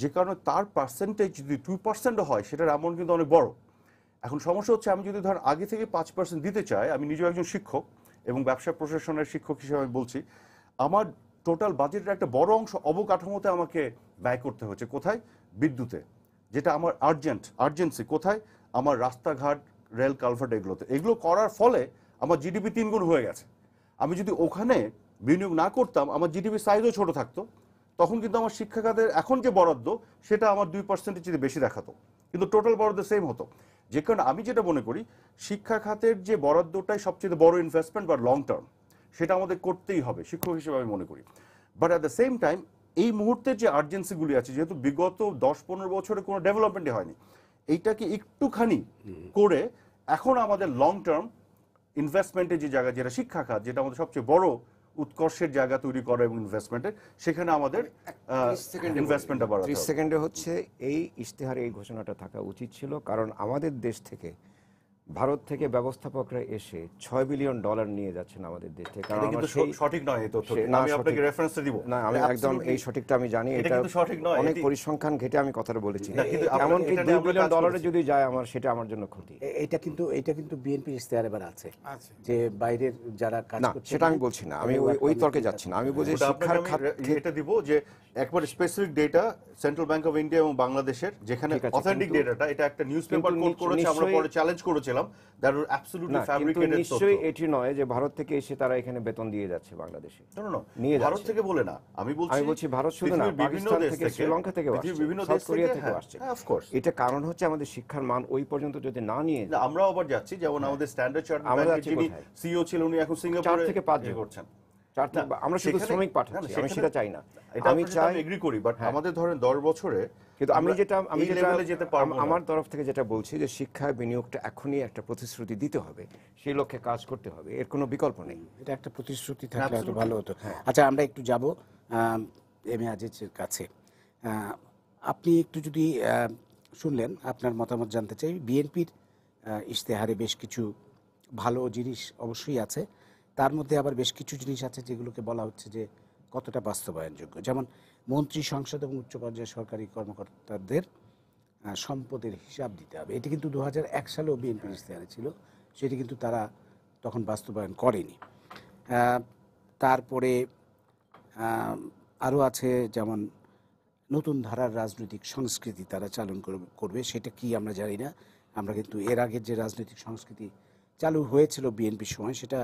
যে কারণে তার পার্সেন্টেজ যদি 2% হয়, সেটার অ্যামাউন্ট কিন্তু অনেক বড়। এখন সমস্যা হচ্ছে আমি যদি ধরেন আগে থেকে 5% দিতে চাই, আমি নিজেও একজন শিক্ষক এবং ব্যবসা প্রশাসনের শিক্ষক হিসেবে আমি বলছি, আমার টোটাল বাজেটের একটা বড় অংশ অবকাঠামোতে আমাকে ব্যয় করতে হচ্ছে। কোথায়? বিদ্যুতে, যেটা আমার আর্জেন্সি। কোথায়? আমার রাস্তাঘাট, রেল কালভার্ট, এগুলো করার ফলে আমার জিডিপি 3 গুণ হয়ে গেছে। আমি যদি ওখানে বিনিয়োগ না করতাম, আমার জিডিপি সাইজও ছোট থাকতো, তখন কিন্তু আমার শিক্ষা খাতের এখন যে বরাদ্দ সেটা আমার 2%-এর চেয়ে বেশি দেখাতো, কিন্তু টোটাল বরাদ্দ সেম হতো। যে কারণে আমি যেটা মনে করি, শিক্ষা খাতের যে বরাদ্দটাই সবচেয়ে বড় ইনভেস্টমেন্ট বা লং টার্ম, সেটা আমাদের করতেই হবে শিক্ষক হিসেবে আমি মনে করি। But at the same time এই মুহূর্তে যে আর্জেন্সিগুলি আছে, যেহেতু বিগত 10-15 বছরে কোনো ডেভেলপমেন্টই হয়নি, এইটাকে একটুখানি করে এখন আমাদের লং টার্ম ইনভেস্টমেন্টের যে জায়গা, যেটা শিক্ষা খাত, যেটা আমাদের সবচেয়ে বড় উৎকর্ষের জায়গা তৈরি করা এবং ইনভেস্টমেন্টের, সেখানে আমাদের ইনভেস্টমেন্টটা বাড়াতে হবে। 30 সেকেন্ডে হচ্ছে এই ইশতেহারে এই ঘোষণাটা থাকা উচিত ছিল, কারণ আমাদের দেশ থেকে, ভারত থেকে ব্যবস্থাপকরা এসে $6 বিলিয়ন নিয়ে যাচ্ছেন আমাদের দেশ থেকে। কারণ কিন্তু সঠিক নয় এই তথ্যটি, আমি আপনাকে রেফারেন্সটা দিব না, আমি একদম এই সঠিকটা আমি জানি, এটা কিন্তু সঠিক নয়, অনেক পরিসংখ্যান ঘেটে আমি কথাটা বলেছি। কিন্তু এমনকি $2 বিলিয়ন যদি যায় আমার, সেটা আমার জন্য ক্ষতি। এটা কিন্তু বিএনপির ইশতেহারে এবার আছে যে বাইরের যারা কাজ না, করছে, সেটা আমি বলছি না, আমি ওই তর্কে যাচ্ছি না। আমি বলছি শিক্ষার খাত এটা দিব যে একবার specific data central bank of India এবং বাংলাদেশের, যেখানে অথেন্টিক ডেটাটা, এটা একটা নিউজ পেপার কোট করেছে, আমরা পরে চ্যালেঞ্জ করেছিলাম, দ্যাট ওয়াজ অ্যাবসলিউটলি ফ্যাব্রিকেটেড। নিশ্চয়ই এটি নয় যে ভারত থেকে এসে তারা এখানে বেতন দিয়ে যাচ্ছে বাংলাদেশে। নিয়ে ভারত থেকে বলে না, আমি বলছি ভারত শুধু না, পাকিস্তান থেকে, শ্রীলঙ্কা থেকে, বিভিন্ন সাউথ কোরিয়া থেকে হ্যাঁ, আসছে। অফ কোর্স এটা কারণ হচ্ছে আমাদের শিক্ষার মান ওই পর্যন্ত যদি না নিয়ে যায়, আমরাও আবার যাচ্ছি। যেমন আমাদের স্ট্যান্ডার্ড চার্টার্ড ব্যাংকের যিনি সিইও ছিলেন, উনি এখন সিঙ্গাপুরে 4 থেকে 5 করছেন। আমরা শুধু শ্রমিক পাঠাচ্ছি, আমি সেটা চাই না। আমি চাই এগ্রি করি, বাট আমাদের ধরেন 10 বছরে কিন্তু আমি যেটা যেতে পারবো না। আমার তরফ থেকে যেটা বলছি যে শিক্ষায় বিনিয়োগটা এখনই একটা প্রতিশ্রুতি দিতে হবে, সেই লক্ষ্যে কাজ করতে হবে, এর কোনো বিকল্প নেই। এটা একটা প্রতিশ্রুতি থাকলে হয়তো ভালো হতো। আচ্ছা, আমরা একটু যাব এম এ আজিজের কাছে। আপনি একটু যদি শুনলেন, আপনার মতামত জানতে চাই। বিএনপির ইশতেহারে বেশ কিছু ভালো জিনিস অবশ্যই আছে, তার মধ্যে আবার বেশ কিছু জিনিস আছে যেগুলোকে বলা হচ্ছে যে কতটা বাস্তবায়নযোগ্য। যেমন মন্ত্রী, সংসদ এবং উচ্চ পর্যায়ের সরকারি কর্মকর্তাদের সম্পদের হিসাব দিতে হবে। এটি কিন্তু 2001 সালেও বিএনপির ইশতেহারে ছিল, সেটি কিন্তু তারা তখন বাস্তবায়ন করেনি। তারপরে আরও আছে, যেমন নতুন ধারার রাজনৈতিক সংস্কৃতি তারা চালন করবে, সেটা কি আমরা জানি না। আমরা কিন্তু এর আগের যে রাজনৈতিক সংস্কৃতি চালু হয়েছিল বিএনপির সময়, সেটা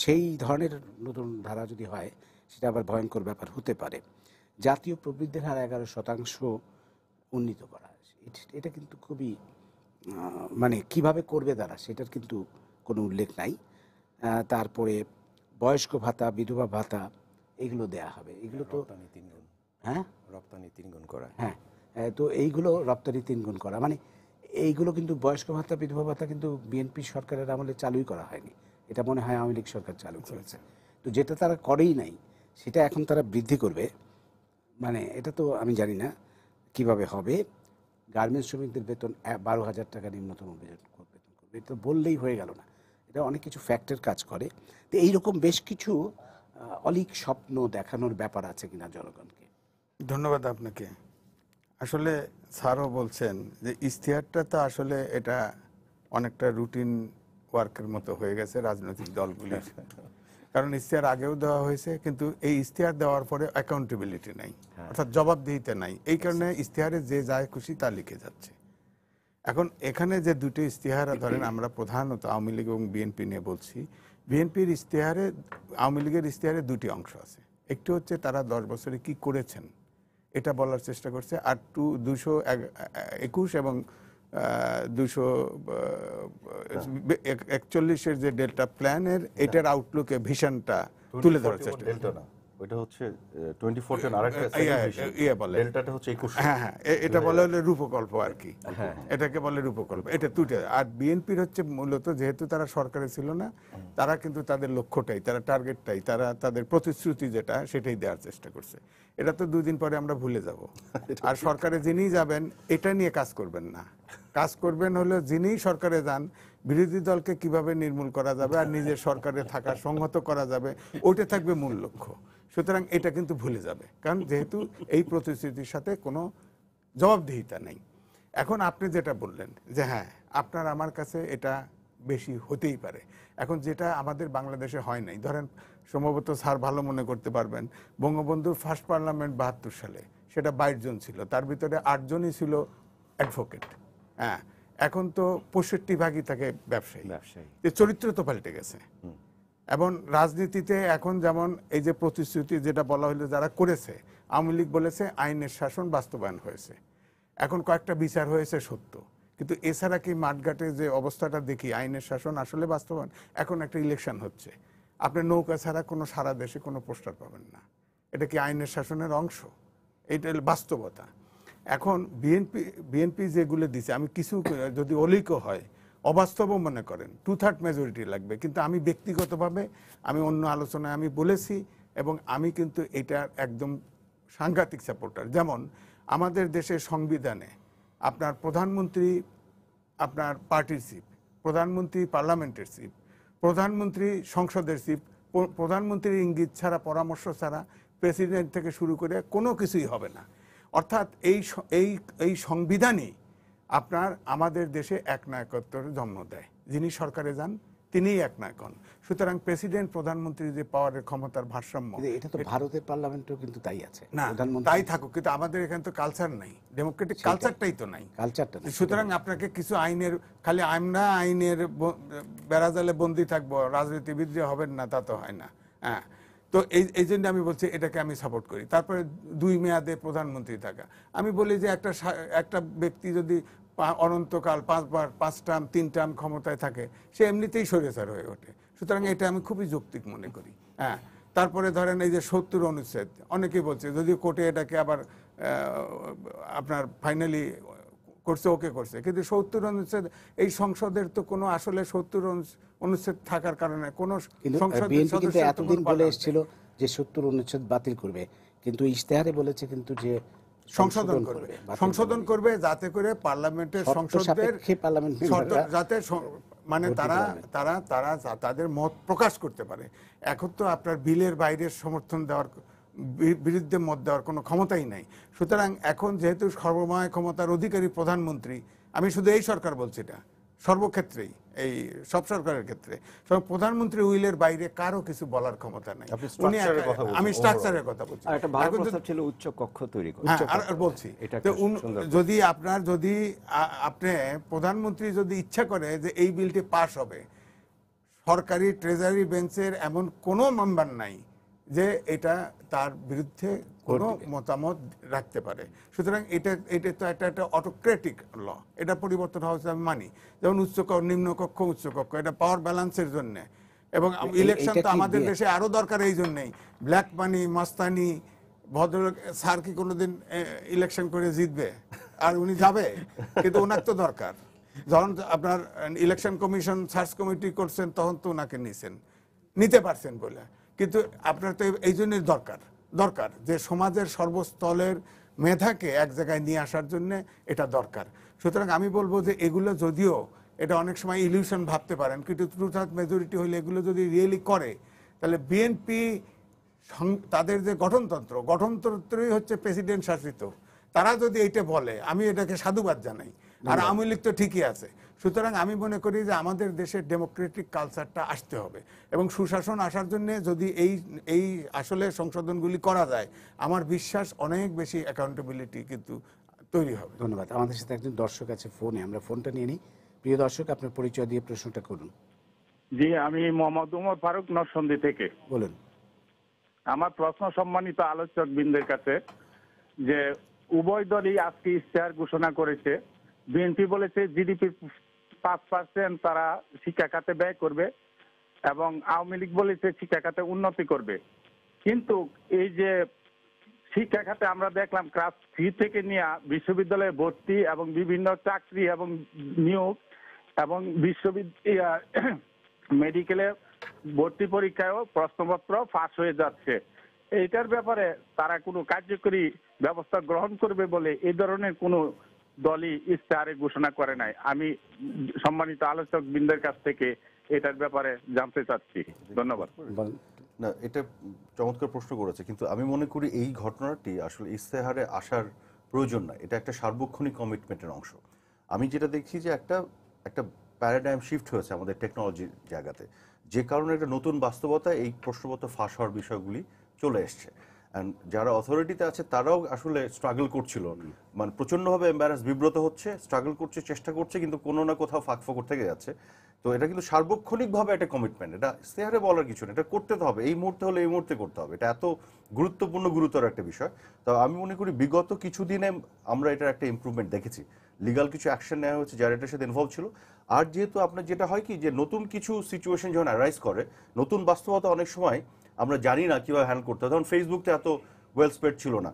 সেই ধরনের নতুন ধারা যদি হয়, সেটা আবার ভয়ঙ্কর ব্যাপার হতে পারে। জাতীয় প্রবৃদ্ধির হার 11% উন্নীত করা, এটা কিন্তু খুবই মানে কিভাবে করবে তারা, সেটার কিন্তু কোনো উল্লেখ নাই। তারপরে বয়স্ক ভাতা, বিধবা ভাতা এগুলো দেয়া হবে। এগুলো তো রপ্তানি 3 গুণ, হ্যাঁ, রপ্তানি 3 গুণ করা। হ্যাঁ, তো এইগুলো রপ্তানি 3 গুণ করা, মানে এইগুলো কিন্তু বয়স্ক ভাতা, বিধবা ভাতা কিন্তু বিএনপি সরকারের আমলে চালুই করা হয়নি। এটা মনে হয় আওয়ামী লীগ সরকার চালু করেছে। তো যেটা তারা করেই নাই, সেটা এখন তারা বৃদ্ধি করবে। মানে এটা তো আমি জানি না কিভাবে হবে। গার্মেন্টস শ্রমিকদের বেতন 12,000 টাকা নিম্নতম বেতন করবে। এটা বললেই হয়ে গেল না, এটা অনেক কিছু ফ্যাক্টর কাজ করে। তো এইরকম বেশ কিছু অলীক স্বপ্ন দেখানোর ব্যাপার আছে কিনা জনগণকে। ধন্যবাদ আপনাকে। আসলে স্যারও বলছেন যে ইশতেহারটা তো আসলে এটা অনেকটা রুটিন ওয়ার্কের মতো হয়ে গেছে রাজনৈতিক দলগুলির। কারণ ইশতেহার আগেও দেওয়া হয়েছে, কিন্তু এই ইশতেহার দেওয়ার পরে অ্যাকাউন্টেবিলিটি নাই, অর্থাৎ জবাবদিহিতা নাই। এই কারণে ইশতেহারে যে যায় খুশি তা লিখে যাচ্ছে। এখন এখানে যে দুটো ইশতেহার ধরেন, আমরা প্রধানত আওয়ামী লীগ এবং বিএনপি নিয়ে বলছি। বিএনপির ইশতেহারে, আওয়ামী লীগের ইশতেহারে দুটি অংশ আছে। একটি হচ্ছে তারা 10 বছরে কি করেছেন এটা বলার চেষ্টা করছে, আর 221 এবং 241 যে ডেল্টা প্ল্যানের এটার আউটলুকে ভিশনটা তুলে ধরার চেষ্টা করছে। ওটা হচ্ছে 2014 আরেকটা বলে ডেল্টাটা হচ্ছে 21। হ্যাঁ, এটা বলে হলো রূপকল্প আর কি, এটাকে বলে রূপকল্প। এটা দুটো। আর বিএনপির হচ্ছে মূলত, যেহেতু তারা সরকারে ছিল না, তারা কিন্তু তাদের লক্ষ্যটাই, তারা টার্গেটটাই, তারা তাদের প্রতিশ্রুতি যেটা সেটাই দেওয়ার চেষ্টা করছে। এটা তো 2 দিন পরে আমরা ভুলে যাব। আর সরকারে যিনি যাবেন এটা নিয়ে কাজ করবেন না, কাজ করবেন হলো যিনি সরকারে যান বিরোধী দলকে কিভাবে নির্মূল করা যাবে আর নিজের সরকারে থাকা সংহত করা যাবে, ওইটা থাকবে মূল লক্ষ্য। সুতরাং এটা কিন্তু ভুলে যাবে, কারণ যেহেতু এই প্রতিশ্রুতির সাথে কোনো জবাবদিহিতা নেই। এখন আপনি যেটা বললেন যে হ্যাঁ, আপনার আমার কাছে এটা বেশি হতেই পারে। এখন যেটা আমাদের বাংলাদেশে হয় নাই, ধরেন সম্ভবত স্যার ভালো মনে করতে পারবেন, বঙ্গবন্ধুর ফার্স্ট পার্লামেন্ট 72 সালে সেটা 22 জন ছিল, তার ভিতরে 8 জনই ছিল অ্যাডভোকেট। হ্যাঁ, এখন তো 65% থাকে ব্যবসায়ী। চরিত্র তো পাল্টে গেছে। এবং রাজনীতিতে এখন যেমন এই যে প্রতিশ্রুতি যেটা বলা হলো যারা করেছে, আওয়ামী লীগ বলেছে আইনের শাসন বাস্তবায়ন হয়েছে, এখন কয়েকটা বিচার হয়েছে সত্য, কিন্তু এছাড়া কি মাঠঘাটে যে অবস্থাটা দেখি আইনের শাসন আসলে বাস্তবায়ন। এখন একটা ইলেকশন হচ্ছে, আপনি নৌকা ছাড়া কোনো সারা দেশে কোনো পোস্টার পাবেন না, এটা কি আইনের শাসনের অংশ? এটা বাস্তবতা। এখন বিএনপি যেগুলো দিছে, আমি কিছু যদি অলিকও হয়, অবাস্তবও মনে করেন, 2/3 মেজরিটি লাগবে, কিন্তু আমি ব্যক্তিগতভাবে আমি অন্য আলোচনায় আমি বলেছি, এবং আমি কিন্তু এটার একদম সাংঘাতিক সাপোর্টার। যেমন আমাদের দেশের সংবিধানে আপনার প্রধানমন্ত্রী আপনার পার্টির চিফ, প্রধানমন্ত্রী পার্লামেন্টের চিফ, প্রধানমন্ত্রী সংসদের চিফ, প্রধানমন্ত্রীর ইঙ্গিত ছাড়া, পরামর্শ ছাড়া প্রেসিডেন্ট থেকে শুরু করে কোনো কিছুই হবে না। অর্থাৎ এই সংবিধানই আপনার আমাদের দেশে একনায়কত্বের জন্ম দেয়। যিনি সরকারে যান তিনিই একনায়ক হন। সুতরাং প্রেসিডেন্ট প্রধানমন্ত্রীর যে পাওয়ারের ক্ষমতার ভারসাম্য, এটা তো ভারতের পার্লামেন্টেও কিন্তু তাই আছে। না, তাই থাকুক, কিন্তু আমাদের এখানে তো কালচার নাই, ডেমোক্রেটিক কালচারটাই তো নাই। সুতরাং আপনাকে কিছু আইনের, খালি আমরা আইনের বেড়াজালে বন্দী থাকবো, রাজনীতিবিদ হবেন না, তা তো হয় না। হ্যাঁ, তো এই জন্য আমি বলছি এটাকে আমি সাপোর্ট করি। তারপরে 2 মেয়াদে প্রধানমন্ত্রী থাকা, আমি বলি যে একটা ব্যক্তি যদি অনন্তকাল 5 বার 5 টার্ম 3 টার্ম ক্ষমতায় থাকে, সে এমনিতেই স্বৈরাচার হয়ে ওঠে। সুতরাং এটা আমি খুবই যৌক্তিক মনে করি। হ্যাঁ, তারপরে ধরেন এই যে 70 অনুচ্ছেদ, অনেকেই বলছে যদি কোর্টে এটাকে আবার আপনার ফাইনালি করছে, ওকে করছে, কিন্তু 70 অনুচ্ছেদ এই সংসদের তো কোনো আসলে 70 অনুচ্ছেদ থাকার কারণে কোনো সংসদের বিএনপি কিন্তু সদস্যের তো এতদিন কোনো বলে পাল্টা এসেছিল যে 70 অনুচ্ছেদ বাতিল করবে, কিন্তু ইশতেহারে বলেছে কিন্তু যে সংশোধন করবে, সংশোধন করবে যাতে করে পার্লামেন্টের সংসদের পার্লামেন্ট যাতে মানে তারা তাদের মত প্রকাশ করতে পারে। এখন তো আপনার বিলের বাইরের সমর্থন দেওয়ার বিরুদ্ধে মত দেওয়ার কোনো ক্ষমতাই নাই। সুতরাং এখন যেহেতু সর্বময় ক্ষমতার অধিকারী প্রধানমন্ত্রী, আমি শুধু এই সরকার বলছি, এটা সর্বক্ষেত্রেই, এই সব সরকারের ক্ষেত্রে প্রধানমন্ত্রী উইলের বাইরে কারো কিছু বলার ক্ষমতা নাই। আমি স্ট্রাকচারের কথা বলছি। একটা ভালো প্রস্তাব ছিল উচ্চ কক্ষ তৈরি করা। আর বলছি যদি আপনি প্রধানমন্ত্রী যদি ইচ্ছা করে যে এই বিলটি পাস হবে, সরকারি ট্রেজারি বেঞ্চের এমন কোনো মেম্বার নাই যে এটা তার বিরুদ্ধে কোনো মতামত রাখতে পারে। সুতরাং এটা তো একটা অটোক্রেটিক ল, এটা পরিবর্তন হওয়া আমি মানি। যেমন নিম্ন কক্ষ উচ্চ কক্ষ, এটা পাওয়ার ব্যালেন্সের জন্য, এবং ইলেকশন তো আমাদের দেশে আরো দরকার এই জন্যই। ব্ল্যাক মানি, মাস্তানি, ভদ্রলোক স্যার কি কোনোদিন ইলেকশন করে জিতবে? আর উনি যাবে, কিন্তু ওনার তো দরকার। যখন আপনার ইলেকশন কমিশন সার্চ কমিটি করছেন তখন তো ওনাকে নিতে পারছেন বলে, কিন্তু আপনার তো এই জন্যই দরকার যে সমাজের সর্বস্তরের মেধাকে এক জায়গায় নিয়ে আসার জন্য এটা দরকার। সুতরাং আমি বলবো যে এগুলো যদিও এটা অনেক সময় ইলিউশন ভাবতে পারেন, কিন্তু টু-থার্ড মেজরিটি হলে এগুলো যদি রিয়েলি করে, তাহলে বিএনপি তাদের যে গঠনতন্ত্রই হচ্ছে প্রেসিডেন্ট শাসিত, তারা যদি এইটা বলে, আমি এটাকে সাধুবাদ জানাই। আর আওয়ামী লীগ তো ঠিকই আছে। সুতরাং আমি মনে করি যে আমাদের দেশের ডেমোক্রেটিক কালচারটা আসতে হবে, এবং সুশাসন আসার জন্য যদি এই আসলে সংশোধনগুলি করা যায়, আমার বিশ্বাস অনেক বেশি অ্যাকাউন্টেবিলিটি কিন্তু তৈরি হবে। ধন্যবাদ। আমাদের সাথে একজন দর্শক আছে ফোনে, আমরা ফোনটা নিয়ে নিই। প্রিয় দর্শক, আপনার পরিচয় দিয়ে প্রশ্নটা করুন। জি, আমি মোহাম্মদ উমর ফারুক, নরসিংদী থেকে। বলুন। আমার প্রশ্ন সম্মানিত আলোচক বৃন্দের কাছে, যে উভয় দলই আজকে ইশতেহার ঘোষণা করেছে। বিএনপি বলেছে জিডিপি 5% তারা শিক্ষা খাতে ব্যয় করবে, এবং আওয়ামী লীগ বলেছে শিক্ষা খাতে উন্নতি করবে। কিন্তু এই যে শিক্ষা খাতে আমরা দেখলাম ক্লাস 3 থেকে নিয়ে বিশ্ববিদ্যালয়ে ভর্তি এবং বিভিন্ন চাকরি এবং নিয়োগ এবং বিশ্ববিদ্যালয় মেডিকেলে ভর্তি পরীক্ষায়ও প্রশ্নপত্র ফাঁস হয়ে যাচ্ছে। এইটার ব্যাপারে তারা কোনো কার্যকরী ব্যবস্থা গ্রহণ করবে বলে এই ধরনের কোনো দলই ইশতেহারে ঘোষণা করে নাই। আমি সম্মানিত আলোচক বৃন্দের কাছ থেকে এটার ব্যাপারে জানতে চাচ্ছি। ধন্যবাদ। না, এটা চমৎকার প্রশ্ন করেছে, কিন্তু আমি মনে করি এই ঘটনাটি আসলে ইশতেহারে আসার প্রয়োজন না, এটা একটা সার্বক্ষণিক কমিটমেন্টের অংশ। আমি যেটা দেখি যে একটা প্যারাডাইম শিফট হয়েছে আমাদের টেকনোলজির জায়গাতে, যে কারণে একটা নতুন বাস্তবতা এই প্রশ্নপত্র ফাঁস হওয়ার বিষয়গুলি চলে এসছে। অ্যান্ড যারা অথরিটিতে আছে তারাও আসলে স্ট্রাগল করছিল, মানে প্রচণ্ডভাবে এম্বারাস, বিব্রত হচ্ছে, স্ট্রাগল করছে, চেষ্টা করছে, কিন্তু কোনো না কোথাও ফাঁকফোকর থেকে যাচ্ছে। তো এটা কিন্তু সার্বক্ষণিকভাবে একটা কমিটমেন্ট, এটা ইশতেহারে বলার কিছু না, এটা করতে তো হবে, এই মুহূর্তে হলে এই মুহূর্তে করতে হবে। এটা এত গুরুত্বর একটা বিষয়। তো আমি মনে করি বিগত কিছুদিনে আমরা এটার একটা ইমপ্রুভমেন্ট দেখেছি, লিগাল কিছু অ্যাকশন নেওয়া হয়েছে যারা এটার সাথে ইনভলভ ছিল। আর যেহেতু আপনার যেটা হয় কি, যে নতুন কিছু সিচুয়েশন যখন অ্যারাইজ করে, নতুন বাস্তবতা অনেক সময় আমরা জানি না কীভাবে হ্যান্ডেল করতে হয়। তখন ফেসবুকটা এত ওয়েল স্প্রেড ছিল না,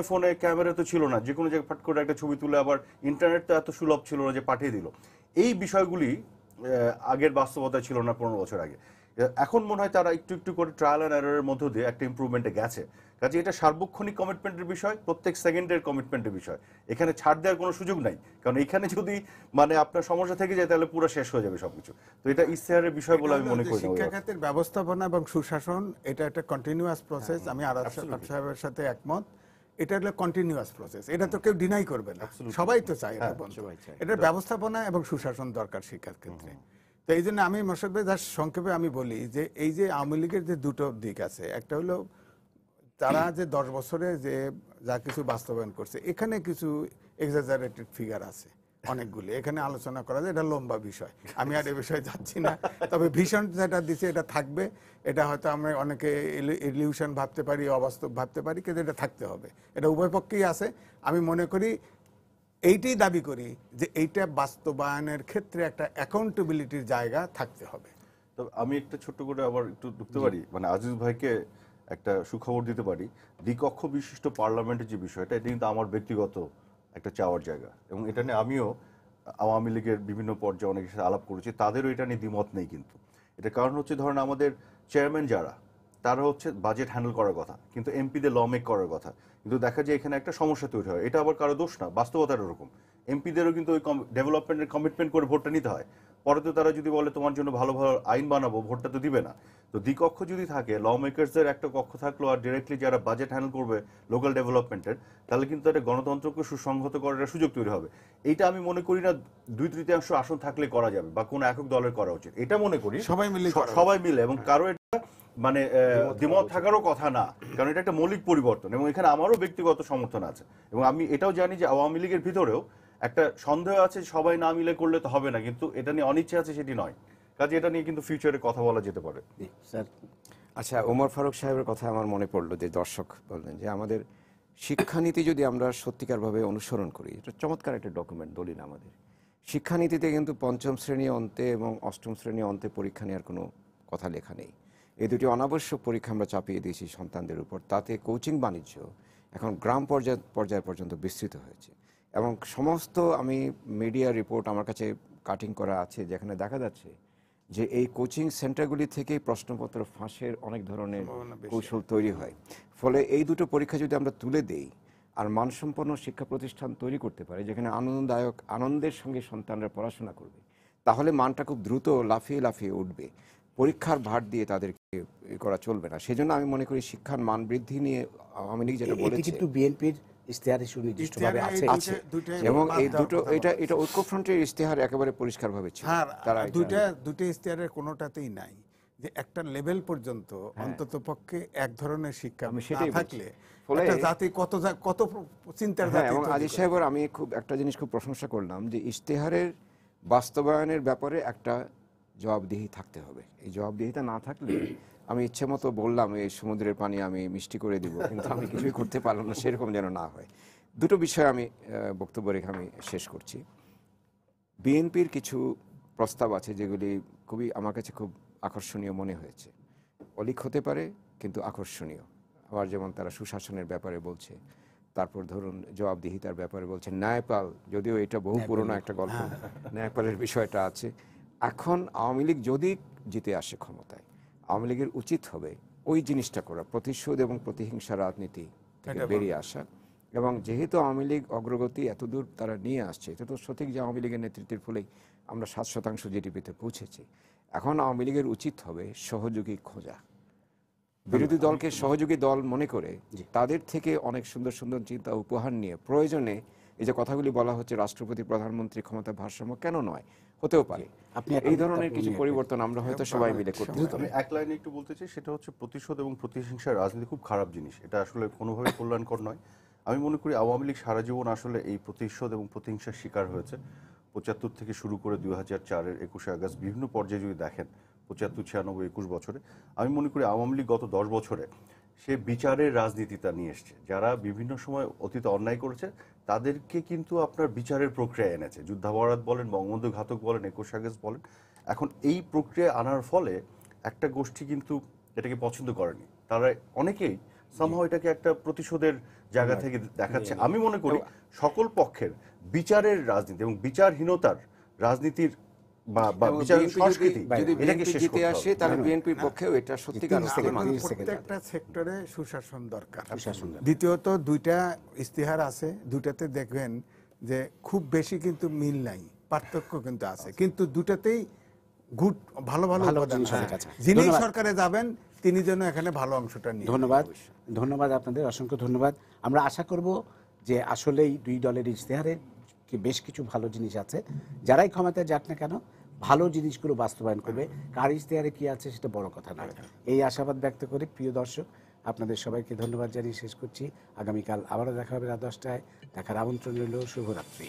ফোনে ক্যামেরা তো ছিল না, যে কোনো জায়গায় ফাট করে একটা ছবি তুলে, আবার ইন্টারনেট তো এত সুলভ ছিল না যে পাঠিয়ে দিল। এই বিষয়গুলি আগের বাস্তবতা ছিল না 15 বছর আগে। এখন মনে হয় তারা একটু একটু করে ট্রায়াল অ্যান্ড এররের মধ্য দিয়ে একটা ইমপ্রুভমেন্টে গেছে। কাজে এটা সার্বক্ষণিক কমিটমেন্টের বিষয়, প্রত্যেক সেকেন্ডের কমিটমেন্টের বিষয়, এখানে ছাড় দেওয়ার কোনো সুযোগ নাই। কারণ এখানে যদি মানে আপনার সমস্যা থেকে যায় তাহলে পুরো শেষ হয়ে যাবে সবকিছু। তো এটা ইশতেহারের বিষয় বলে আমি মনে করি। শিক্ষা খাতের ব্যবস্থাপনা এবং সুশাসন এটা একটা কন্টিনিউয়াস প্রসেস। আমি আরাফ সাহেবের সাথে একমত, এটা হলো কন্টিনিউয়াস প্রসেস, এটা তো কেউ ডিনাই করবে না, সবাই তো চায় এটা বন্ধ। এটা ব্যবস্থাপনা এবং সুশাসন দরকার শিক্ষার ক্ষেত্রে। তো এই জন্য আমি মোর্শেদ ভাই সংক্ষেপে আমি বলি যে এই যে আওয়ামী লীগের যে দুটো দিক আছে, একটা হলো তারা যে 10 বছরে যে যা কিছু বাস্তবায়ন করছে, এখানে কিছু এক্সাজারেটেড ফিগার আছে অনেকগুলি, এখানে আলোচনা করা যায়, এটা লম্বা বিষয়, আমি আর এ বিষয়ে যাচ্ছি না। তবে ভীষণ যেটা দিচ্ছে এটা থাকবে, এটা হয়তো আমরা অনেকে ইলিউশন ভাবতে পারি, অবাস্তব ভাবতে পারি, কিন্তু এটা থাকতে হবে, এটা উভয় পক্ষেই আছে। আমি মনে করি এইটাই দাবি করি যে এইটা বাস্তবায়নের ক্ষেত্রে একটা অ্যাকাউন্টেবিলিটির জায়গা থাকতে হবে। তবে আমি একটা ছোট্ট করে আবার একটু ঢুকতে পারি, মানে আজিজ ভাইকে একটা সুখবর দিতে পারি। দ্বিকক্ষ বিশিষ্ট পার্লামেন্টের যে বিষয়টা, এটা কিন্তু আমার ব্যক্তিগত একটা চাওয়ার জায়গা, এবং এটা নিয়ে আমিও আওয়ামী লীগের বিভিন্ন পর্যায়ে অনেকের সাথে আলাপ করেছি, তাদেরও এটা নিয়ে দ্বিমত নেই। কিন্তু এটা কারণ হচ্ছে, ধরেন আমাদের চেয়ারম্যান যারা, তারা হচ্ছে বাজেট হ্যান্ডেল করার কথা, কিন্তু এমপিদের ল মেক করার কথা, কিন্তু দেখা যায় এখানে একটা সমস্যা তৈরি হয়। এটা আবার কারো দোষ না, বাস্তবতার এরকম। এমপিদেরও কিন্তু ওই ডেভেলপমেন্টের কমিটমেন্ট করে ভোটটা নিতে হয়, পরে তো তারা যদি বলে তোমার জন্য ভালো ভালো আইন বানাবো, ভোটটা তো দিবে না। তো দ্বিকক্ষ যদি থাকে, ল মেকার্সদের একটা কক্ষ থাকলো, আর ডিরেক্টলি যারা বাজেট হ্যান্ডেল করবে লোকাল ডেভেলপমেন্টের, তাহলে কিন্তু একটা গণতন্ত্রকে সুসংহত করার সুযোগ তৈরি হবে। এইটা আমি মনে করি না 2/3 আসন থাকলে করা যাবে বা কোনো একক দলের করা উচিত, এটা মনে করি সবাই মিলে, এবং কারো এটা মানে দ্বিমত থাকারও কথা না, কারণ এটা একটা মৌলিক পরিবর্তন, এবং এখানে আমারও ব্যক্তিগত সমর্থন আছে। এবং আমি এটাও জানি যে আওয়ামী লীগের ভিতরেও একটা সন্দেহ আছে, সবাই না মিলে করলে তো হবে না, কিন্তু এটা নিয়ে অনিচ্ছা আছে সেটি নয়, কাজে এটা নিয়ে কিন্তু ফিউচারে কথা বলা যেতে পারে। স্যার, আচ্ছা, ওমর ফারুক সাহেবের কথা আমার মনে পড়লো, যে দর্শক বললেন যে আমাদের শিক্ষানীতি যদি আমরা সত্যিকারভাবে অনুসরণ করি, এটা চমৎকার একটা ডকুমেন্ট, দলিল। আমাদের শিক্ষানীতিতে কিন্তু পঞ্চম শ্রেণী অন্তে এবং অষ্টম শ্রেণী অন্তে পরীক্ষা নেওয়ার কোনো কথা লেখা নেই। এই দুটি অনাবশ্যক পরীক্ষা আমরা চাপিয়ে দিয়েছি সন্তানদের উপর। তাতে কোচিং বাণিজ্য এখন গ্রাম পর্যায় পর্যন্ত বিস্তৃত হয়েছে, এবং সমস্ত আমি মিডিয়া রিপোর্ট আমার কাছে কাটিং করা আছে, যেখানে দেখা যাচ্ছে যে এই কোচিং সেন্টারগুলি থেকেই প্রশ্নপত্র ফাঁসের অনেক ধরনের কৌশল তৈরি হয়। ফলে এই দুটো পরীক্ষা যদি আমরা তুলে দেই আর মানসম্পন্ন শিক্ষা প্রতিষ্ঠান তৈরি করতে পারে, যেখানে আনন্দের সঙ্গে সন্তানরা পড়াশোনা করবে, তাহলে মানটা খুব দ্রুত লাফিয়ে লাফিয়ে উঠবে। পরীক্ষার ভার দিয়ে তাদেরকে করা চলবে না। সেজন্য আমি মনে করি শিক্ষার মান বৃদ্ধি নিয়ে আওয়ামী লীগ যেটা বলেছে, কিন্তু বিএনপির ইশতেহারে সুনির্দিষ্টভাবে আছে, এবং এই দুটো এটা ঐক্যফ্রন্টের ইশতেহার একেবারে পরিষ্কারভাবে ছিল। তারা দুটো ইশতেহারের কোনোটাতেই নাই যে একটা লেভেল পর্যন্ত অন্তত পক্ষে এক ধরনের শিক্ষা না থাকলে একটা জাতি কত চিন্তার জাতি। এবং আজিজ সাহেবের আমি একটা জিনিস খুব প্রশংসা করলাম, যে ইশতেহারের বাস্তবায়নের ব্যাপারে একটা জবাবদিহি থাকতে হবে। এই জবাবদিহিতা না থাকলে আমি ইচ্ছে মতো বললাম এই সমুদ্রের পানি আমি মিষ্টি করে দিব, কিন্তু আমি কিছুই করতে পারলাম না, সেরকম যেন না হয়। দুটো বিষয় আমি বক্তব্য রেখে আমি শেষ করছি। বিএনপির কিছু প্রস্তাব আছে যেগুলি খুবই আমার কাছে খুব আকর্ষণীয় মনে হয়েছে। অলিক হতে পারে কিন্তু আকর্ষণীয়। আবার যেমন তারা সুশাসনের ব্যাপারে বলছে, তারপর ধরুন জবাবদিহিতার ব্যাপারে বলছে, ন্যায়পাল, যদিও এটা বহু পুরনো একটা গল্প, ন্যায়পালের বিষয়টা আছে। এখন আওয়ামী লীগ যদি জিতে আসে ক্ষমতায়, আওয়ামী লীগের উচিত হবে ওই জিনিসটা করা, প্রতিশোধ এবং প্রতিহিংসা রাজনীতি থেকে বেরিয়ে আসা। এবং যেহেতু আওয়ামী লীগ অগ্রগতি এতদূর তারা নিয়ে আসছে, এটা তো সঠিক যে আওয়ামী লীগের নেতৃত্বের ফলেই আমরা 7% জিডিপিতে পৌঁছেছি। এখন আওয়ামী লীগের উচিত হবে সহযোগী খোঁজা, বিরোধী দলকে সহযোগী দল মনে করে তাদের থেকে অনেক সুন্দর সুন্দর চিন্তা উপহার নিয়ে, প্রয়োজনে এই যে কথাগুলি বলা হচ্ছে রাষ্ট্রপতি প্রধানমন্ত্রী ক্ষমতা ভারসাম্য, কেন নয়, হতেও পারে এই ধরনের কিছু পরিবর্তন আমরা হয়তো সবাই মিলে করতে পারি। আমি এক লাইনে একটু বলতে চাই, সেটা হচ্ছে প্রতিশোধ এবং প্রতিহিংসার রাজনীতি খুব খারাপ জিনিস, এটা আসলে কোনোভাবে কল্যাণকর নয়। আমি মনে করি আওয়ামী লীগ সারা জীবন আসলে এই প্রতিশোধ এবং প্রতিহিংসার শিকার হয়েছে। 75 থেকে শুরু করে 2004-এর 21শে আগস্ট, বিভিন্ন পর্যায়ে যদি দেখেন 75, 96, 21 বছরে, আমি মনে করি আওয়ামী লীগ গত 10 বছরে সে বিচারের রাজনীতিটা নিয়ে এসছে। যারা বিভিন্ন সময় অতীতে অন্যায় করেছে তাদেরকে কিন্তু আপনার বিচারের প্রক্রিয়া এনেছে। যুদ্ধাপরাধ বলেন, বঙ্গবন্ধু ঘাতক বলেন, 21 আগস্ট বলেন। এখন এই প্রক্রিয়া আনার ফলে একটা গোষ্ঠী কিন্তু এটাকে পছন্দ করেনি, তারা অনেকেই সামহাও এটাকে একটা প্রতিশোধের জায়গা থেকে দেখাচ্ছে। আমি মনে করি সকল পক্ষের বিচারের রাজনীতি এবং বিচারহীনতার রাজনীতির বা বিচারের সংস্কৃতি এটাকে শেষ করতে হবে। তাহলে বিএনপির পক্ষেও এটা সত্যিকার প্রত্যেকটা সেক্টরে সুশাসন দরকার। দ্বিতীয়ত দুইটা ইশতেহার আছে, দুইটাতে দেখবেন যে খুব বেশি কিন্তু মিল নাই, পার্থক্য কিন্তু আছে, কিন্তু দুটাতেই গুড ভালো জিনিস আছে। যিনি সরকারে যাবেন তিনি যেন এখানে ভালো অংশটা নিয়ে। ধন্যবাদ আপনাদের, অসংখ্য ধন্যবাদ। আমরা আশা করব যে আসলেই দুই দলের ইশতেহারে বেশ কিছু ভালো জিনিস আছে। যারাই ক্ষমতায় যাক না কেন ভালো জিনিসগুলো বাস্তবায়ন করবে, কার ইশতেহারে কি আছে সেটা বড় কথা নয়। এই আশাবাদ ব্যক্ত করে প্রিয় দর্শক, আপনাদের সবাইকে ধন্যবাদ জানিয়ে শেষ করছি। আগামীকাল আবারও দেখা হবে রাত 10টায়। দেখার আমন্ত্রণ রইল। শুভরাত্রি।